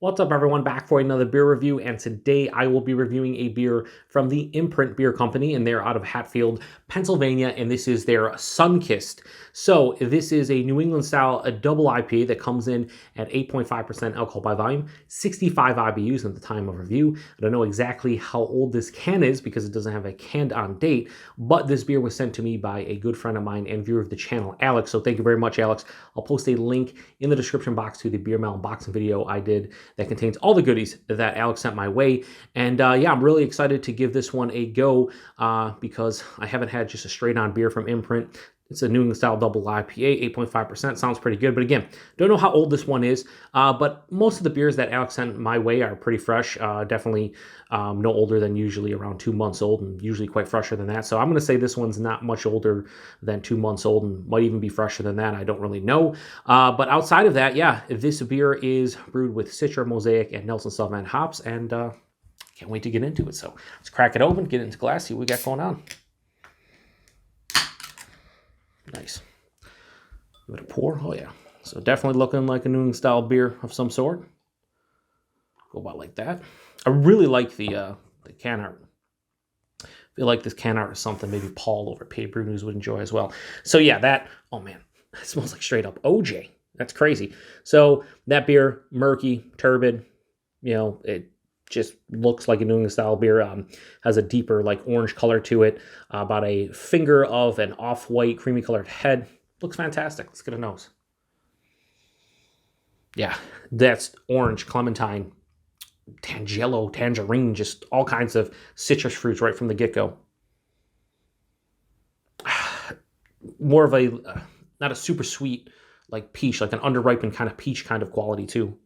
What's up, everyone? Back for another beer review, and today I will be reviewing a beer from the Imprint Beer Company, and they're out of Hatfield, Pennsylvania, and this is their Sunkissed. So this is a New England-style double IPA that comes in at 8.5% alcohol by volume, 65 IBUs at the time of review. I don't know exactly how old this can is because it doesn't have a canned-on date, but this beer was sent to me by a good friend of mine and viewer of the channel, Alex. So thank you very much, Alex. I'll post a link in the description box to the beer mail unboxing video I did that contains all the goodies that Alex sent my way. And yeah, I'm really excited to give this one a go because I haven't had just a straight on beer from Imprint. It's a New England-style Double IPA, 8.5%. Sounds pretty good. But again, don't know how old this one is. But most of the beers that Alex sent my way are pretty fresh. Definitely no older than usually around 2 months old, and usually quite fresher than that. So I'm going to say this one's not much older than 2 months old and might even be fresher than that. I don't really know. But outside of that, yeah, this beer is brewed with Citra, Mosaic, and Nelson Sauvin hops. And can't wait to get into it. So let's crack it open, get it into glass, see what we got going on. Nice. Give it a pour. Oh, yeah. So definitely looking like a New England-style beer of some sort. Go about like that. I really like the can art. I feel like this can art is something maybe Paul over at PaTroll News would enjoy as well. So yeah, that, oh man, it smells like straight up OJ. That's crazy. So that beer, murky, turbid, you know, it just looks like a New England-style beer. Has a deeper, like, orange color to it. About a finger of an off-white, creamy-colored head. Looks fantastic. Let's get a nose. Yeah, that's orange, clementine, tangelo, tangerine, just all kinds of citrus fruits right from the get-go. More of a, not a super sweet, like peach, like an underripened kind of peach kind of quality, too.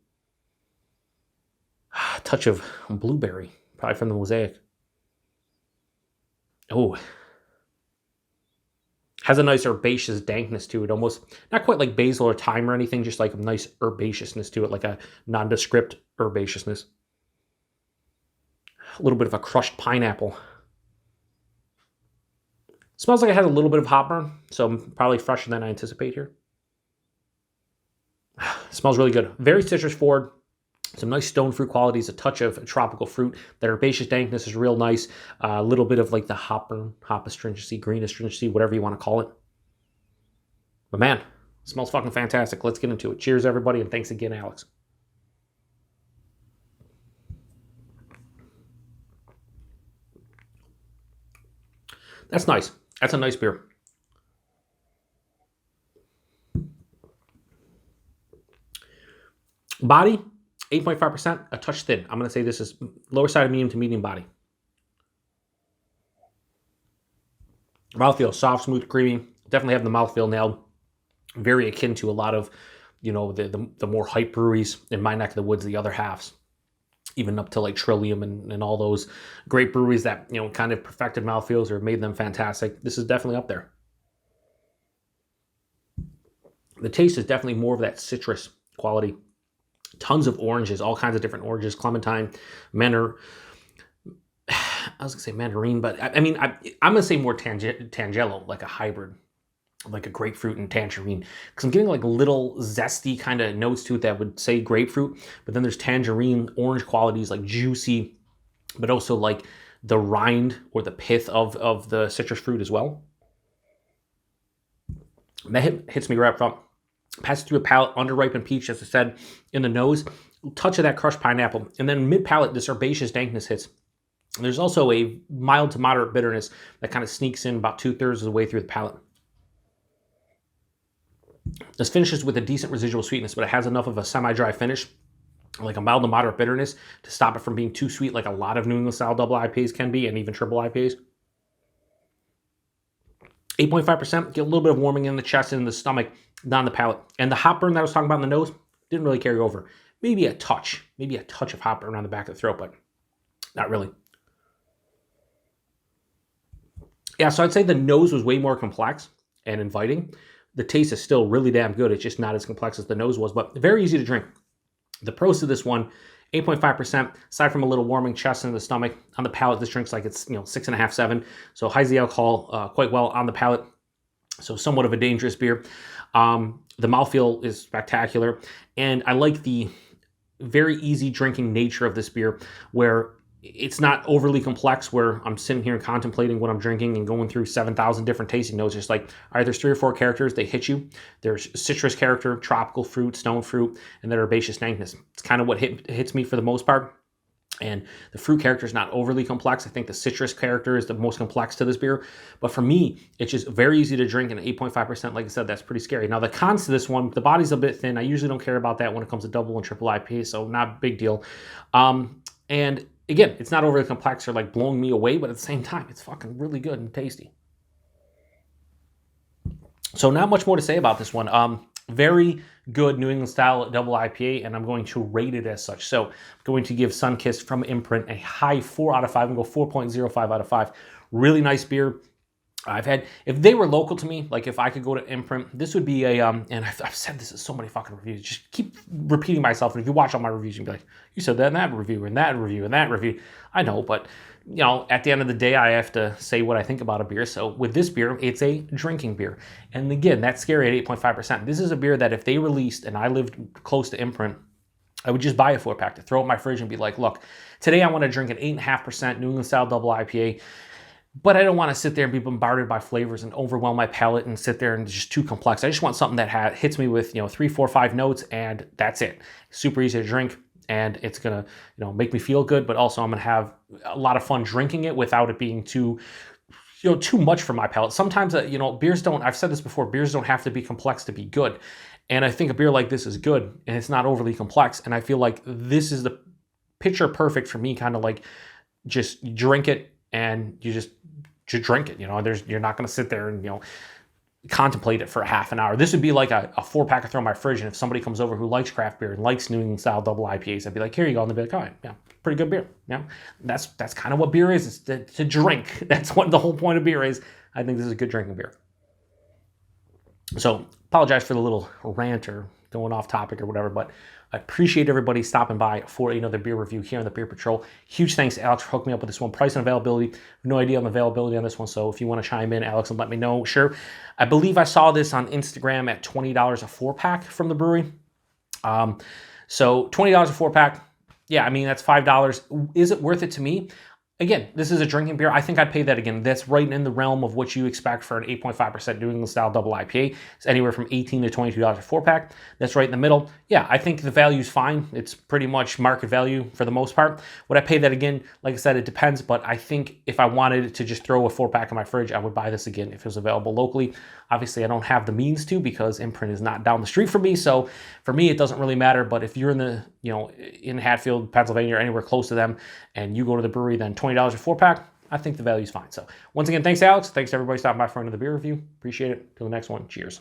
Touch of blueberry, probably from the Mosaic. Oh, has a nice herbaceous dankness to it, almost not quite like basil or thyme or anything, just like a nice herbaceousness to it, like a nondescript herbaceousness. A little bit of a crushed pineapple. Smells like it has a little bit of hop burn, so probably fresher than I anticipate here. Smells really good. Very citrus forward. Some nice stone fruit qualities, a touch of tropical fruit. The herbaceous dankness is real nice. A little bit of like the hop astringency, green astringency, whatever you want to call it. But man, it smells fucking fantastic. Let's get into it. Cheers, everybody, and thanks again, Alex. That's nice. That's a nice beer. Body, 8.5%, a touch thin. I'm going to say this is lower side of medium to medium body. Mouthfeel, soft, smooth, creamy. Definitely have the mouthfeel nailed. Very akin to a lot of, you know, the more hype breweries in my neck of the woods, the other halves. Even up to like Trillium and all those great breweries that, you know, kind of perfected mouthfeels or made them fantastic. This is definitely up there. The taste is definitely more of that citrus quality. Tons of oranges, all kinds of different oranges, clementine, I was gonna say mandarin, but I mean, I'm gonna say more tangelo, like a hybrid, like a grapefruit and tangerine, because I'm getting like little zesty kind of notes to it that would say grapefruit, but then there's tangerine, orange qualities, like juicy, but also like the rind or the pith of the citrus fruit as well. That hits me right up front. Passes through a palate, underripened peach, as I said, in the nose. Touch of that crushed pineapple. And then mid-palate, this herbaceous dankness hits. And there's also a mild to moderate bitterness that kind of sneaks in about 2/3 of the way through the palate. This finishes with a decent residual sweetness, but it has enough of a semi-dry finish, like a mild to moderate bitterness, to stop it from being too sweet like a lot of New England-style double IPAs can be, and even triple IPAs. 8.5%, get a little bit of warming in the chest and in the stomach, not in the palate. And the hop burn that I was talking about in the nose didn't really carry over. Maybe a touch of hop burn around the back of the throat, but not really. Yeah, so I'd say the nose was way more complex and inviting. The taste is still really damn good. It's just not as complex as the nose was, but very easy to drink. The pros of this one, 8.5%, aside from a little warming chest in the stomach. On the palate, this drink's like it's, 6.5, 7. So hides the alcohol quite well on the palate. So somewhat of a dangerous beer. The mouthfeel is spectacular. And I like the very easy drinking nature of this beer, where it's not overly complex, where I'm sitting here and contemplating what I'm drinking and going through 7,000 different tasting notes. Just like, all right, there's 3 or 4 characters, they hit you. There's citrus character, tropical fruit, stone fruit, and then herbaceous dankness. It's kind of what hits me for the most part. And the fruit character is not overly complex. I think the citrus character is the most complex to this beer. But for me, it's just very easy to drink, and 8.5%, like I said, that's pretty scary. Now, the cons to this one, the body's a bit thin. I usually don't care about that when it comes to double and triple IPA, so not a big deal. And again, it's not overly complex or like blowing me away, but at the same time, it's fucking really good and tasty. So not much more to say about this one. Very good New England-style Double IPA, and I'm going to rate it as such. So I'm going to give Sunkist from Imprint a high 4 out of 5 and go 4.05 out of 5. Really nice beer. I've had, if they were local to me, like if I could go to Imprint, this would be a, and I've said this in so many fucking reviews, just keep repeating myself. And if you watch all my reviews, you'll be like, you said that in that review, and that review, and that review. I know, but you know, at the end of the day, I have to say what I think about a beer. So with this beer, it's a drinking beer. And again, that's scary at 8.5%. This is a beer that if they released and I lived close to Imprint, I would just buy a 4-pack to throw it in my fridge and be like, look, today I want to drink an 8.5% New England-style Double IPA. But I don't want to sit there and be bombarded by flavors and overwhelm my palate and sit there and it's just too complex. I just want something that hits me with, 3, 4, 5 notes, and that's it. Super easy to drink, and it's gonna, make me feel good. But also, I'm gonna have a lot of fun drinking it without it being too much for my palate. Sometimes, beers don't. I've said this before. Beers don't have to be complex to be good, and I think a beer like this is good, and it's not overly complex. And I feel like this is the picture perfect for me. Kind of like just drink it. And you just drink it, you're not going to sit there and, contemplate it for a half an hour. This would be like a 4-pack I throw in my fridge. And if somebody comes over who likes craft beer and likes New England style double IPAs, I'd be like, here you go. And they'd be like, all right, yeah, pretty good beer. Yeah. That's kind of what beer is. It's to drink. That's what the whole point of beer is. I think this is a good drinking beer. So apologize for the little rant or going off topic or whatever, but I appreciate everybody stopping by for another beer review here on the Beer Patrol. Huge thanks to Alex for hooking me up with this one. Price and availability, no idea on the availability on this one, so if you want to chime in, Alex, and let me know, sure. I believe I saw this on Instagram at $20 a 4-pack from the brewery. So $20 a 4-pack, yeah, I mean, that's $5. Is it worth it to me? Again, this is a drinking beer. I think I'd pay that again. That's right in the realm of what you expect for an 8.5% New England-style double IPA. It's anywhere from $18 to $22 a 4-pack. That's right in the middle. Yeah, I think the value's fine. It's pretty much market value for the most part. Would I pay that again? Like I said, it depends, but I think if I wanted to just throw a 4-pack in my fridge, I would buy this again if it was available locally. Obviously, I don't have the means to because Imprint is not down the street from me, so for me, it doesn't really matter, but if you're in the, in Hatfield, Pennsylvania, or anywhere close to them, and you go to the brewery, then $20 a 4-pack, I think the value's fine. So once again, thanks, Alex. Thanks to everybody stopping by for another beer review. Appreciate it. Till the next one. Cheers.